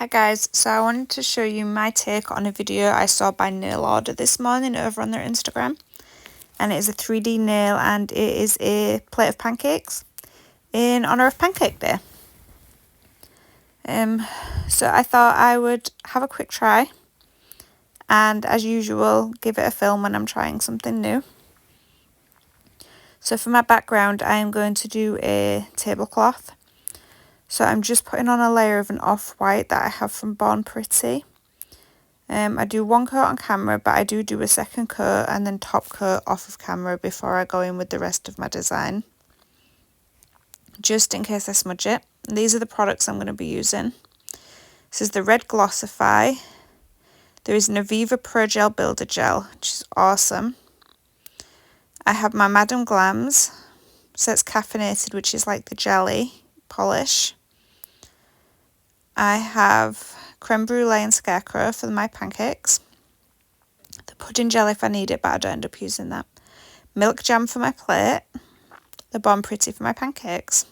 Hi guys, so I wanted to show you my take on a video I saw by Nail Order this morning over on their Instagram. And it is a 3D nail and it is a plate of pancakes in honour of Pancake Day. So I thought I would have a quick try and, as usual, give it a film when I'm trying something new. So for my background, I am going to do a tablecloth. So I'm just putting on a layer of an off-white that I have from Born Pretty. I do one coat on camera, but I do a second coat and then top coat off of camera before I go in with the rest of my design, just in case I smudge it. And these are the products I'm going to be using. This is the Red Glossify. There is an Aviva Pro Gel Builder Gel, which is awesome. I have my Madame Glams, so it's caffeinated, which is like the jelly polish. I have creme brulee and scarecrow for my pancakes. The pudding gel if I need it, but I don't end up using that. Milk jam for my plate. The Bon Pretty for my pancakes.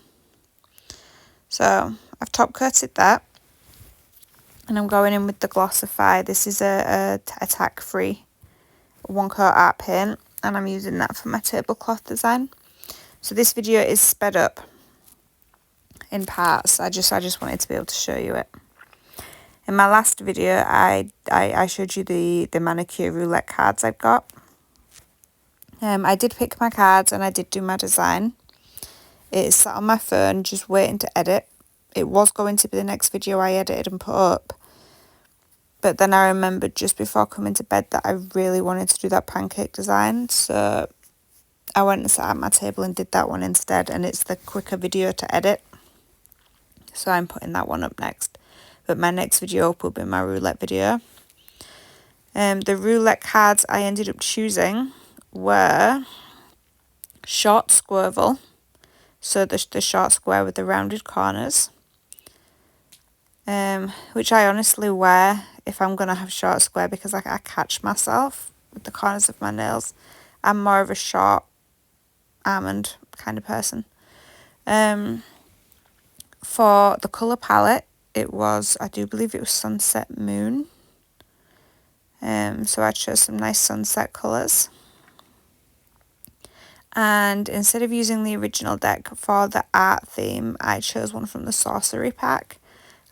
So I've top coated that. And I'm going in with the Glossify. This is a tack-free one coat art paint. And I'm using that for my tablecloth design. So this video is sped up in parts. I just wanted to be able to show you it. In my last video, I showed you the manicure roulette cards I've got. I did pick my cards and I did do my design. It's sat on my phone, just waiting to edit. It was going to be the next video I edited and put up. But then I remembered just before coming to bed that I really wanted to do that pancake design. So I went and sat at my table and did that one instead. And it's the quicker video to edit. So I'm putting that one up next. But my next video up will be my roulette video. The roulette cards I ended up choosing were short squirrel. So the short square with the rounded corners. Which I honestly wear if I'm going to have short square because I catch myself with the corners of my nails. I'm more of a short almond kind of person. For the colour palette, it was, I do believe it was Sunset Moon. So I chose some nice sunset colours. And instead of using the original deck for the art theme, I chose one from the Sorcery pack.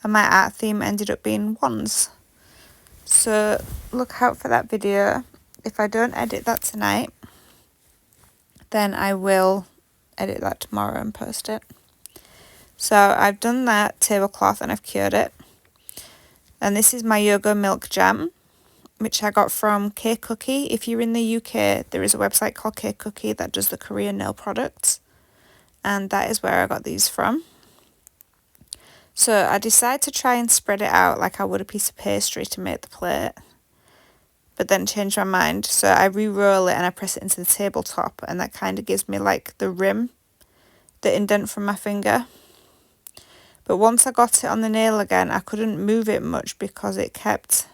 And my art theme ended up being wands. So look out for that video. If I don't edit that tonight, then I will edit that tomorrow and post it. So I've done that tablecloth and I've cured it. And this is my yoga milk jam, which I got from Cake Cookie. If you're in the UK, there is a website called Cake Cookie that does the Korean nail products. And that is where I got these from. So I decided to try and spread it out like I would a piece of pastry to make the plate. But then changed my mind. So I re-roll it and I press it into the tabletop. And that kind of gives me like the rim, the indent from my finger. But once I got it on the nail again, I couldn't move it much because it kept...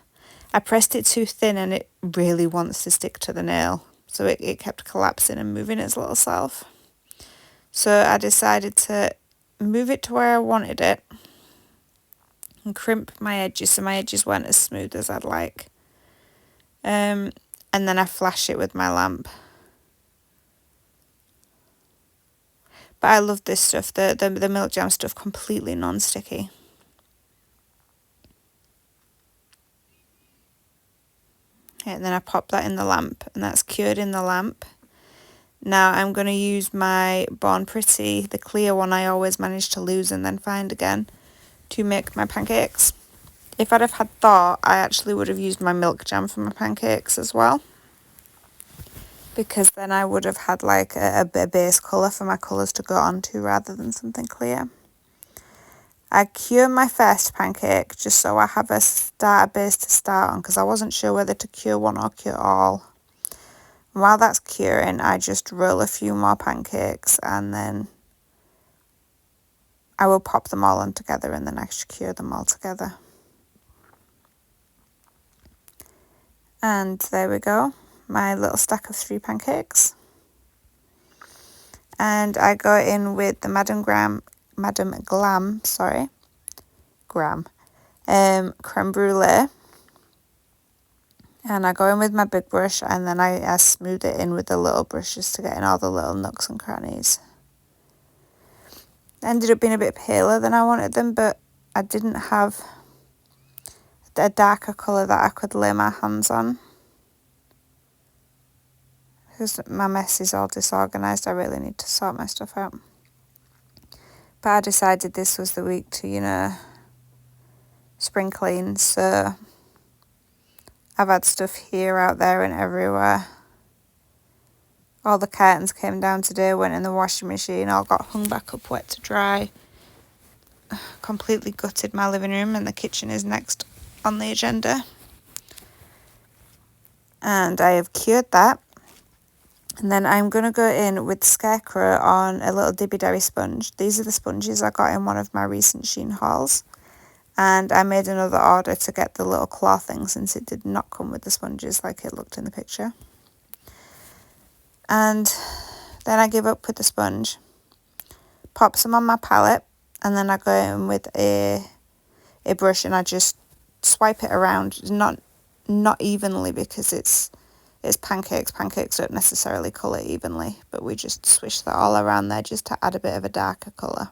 I pressed it too thin and it really wants to stick to the nail. So it kept collapsing and moving its little self. So I decided to move it to where I wanted it. And crimp my edges so my edges weren't as smooth as I'd like. And then I flash it with my lamp. But I love this stuff, the milk jam stuff, completely non-sticky. Okay, and then I pop that in the lamp, and that's cured in the lamp. Now I'm going to use my Born Pretty, the clear one I always manage to lose and then find again, to make my pancakes. If I'd have had thought, I actually would have used my milk jam for my pancakes as well. Because then I would have had like a base colour for my colours to go onto rather than something clear. I cure my first pancake just so I have a base to start on because I wasn't sure whether to cure one or cure all. And while that's curing, I just roll a few more pancakes and then I will pop them all on together and then I should cure them all together. And there we go. My little stack of 3 pancakes. And I go in with the Madame Glam creme brulee. And I go in with my big brush and then I smooth it in with the little brushes to get in all the little nooks and crannies. They ended up being a bit paler than I wanted them, but I didn't have a darker colour that I could lay my hands on. Because my mess is all disorganised, I really need to sort my stuff out. But I decided this was the week to, spring clean, so I've had stuff here, out there and everywhere. All the curtains came down today, went in the washing machine, all got hung back up wet to dry. Completely gutted my living room, and the kitchen is next on the agenda. And I have cured that. And then I'm going to go in with Scarecrow on a little Dibby Dabby sponge. These are the sponges I got in one of my recent Shein hauls. And I made another order to get the little claw thing since it did not come with the sponges like it looked in the picture. And then I give up with the sponge, pop some on my palette, and then I go in with a brush and I just swipe it around, not evenly because it's pancakes. Pancakes don't necessarily colour evenly, but we just swish that all around there just to add a bit of a darker colour.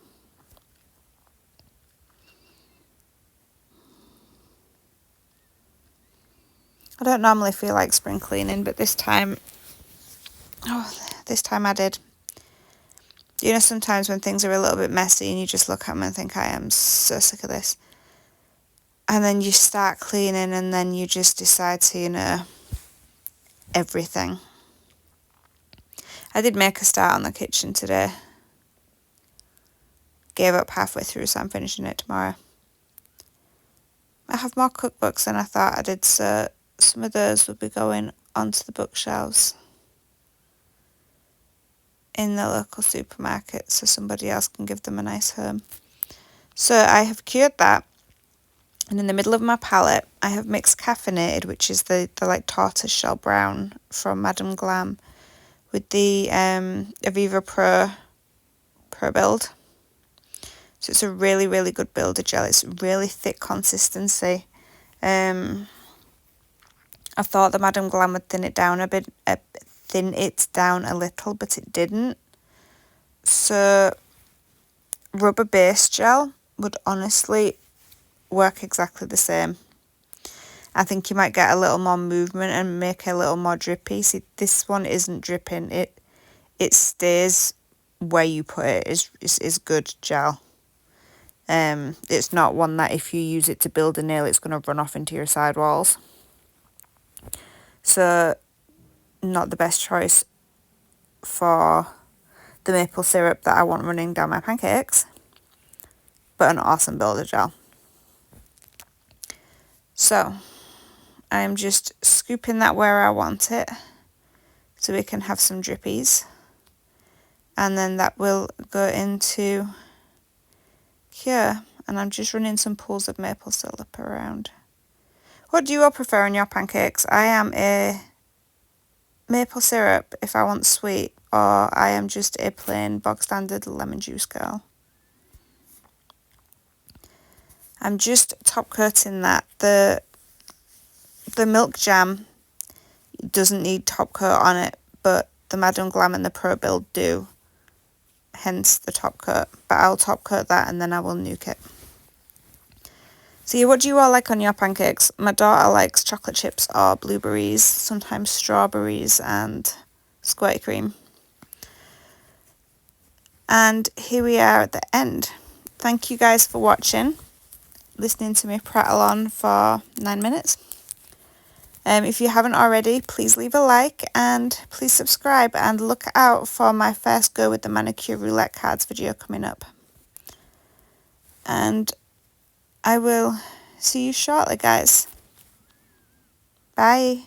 I don't normally feel like spring cleaning, but this time I did. Sometimes when things are a little bit messy and you just look at them and think, I am so sick of this. And then you start cleaning and then you just decide to, everything. I did make a start on the kitchen today. Gave up halfway through, so I'm finishing it tomorrow. I have more cookbooks than I thought I did, so some of those will be going onto the bookshelves in the local supermarket so somebody else can give them a nice home. So I have cured that, and in the middle of my palette I have mixed caffeinated, which is the like tortoise shell brown from Madame Glam, with the Aviva Pro Build. So it's a really, really good builder gel. It's really thick consistency. I thought the Madame Glam would thin it down a little, but it didn't. So rubber base gel would honestly work exactly the same. I think you might get a little more movement and make it a little more drippy. See, this one isn't dripping. It stays where you put it. Is good gel. It's not one that if you use it to build a nail, it's going to run off into your side walls. So, not the best choice for the maple syrup that I want running down my pancakes, but an awesome builder gel. So, I'm just scooping that where I want it so we can have some drippies. And then that will go into here, and I'm just running some pools of maple syrup around. What do you all prefer in your pancakes? I am a maple syrup if I want sweet, or I am just a plain bog standard lemon juice girl. I'm just top coating that. The milk jam doesn't need top coat on it, but the Madame Glam and the Pro Build do, hence the top coat. But I'll top coat that and then I will nuke it. So yeah, what do you all like on your pancakes? My daughter likes chocolate chips or blueberries, sometimes strawberries and squirty cream. And here we are at the end. Thank you guys for watching, listening to me prattle on for 9 minutes. If you haven't already, please leave a like and please subscribe, and look out for my first go with the manicure roulette cards video coming up. And I will see you shortly, guys. Bye.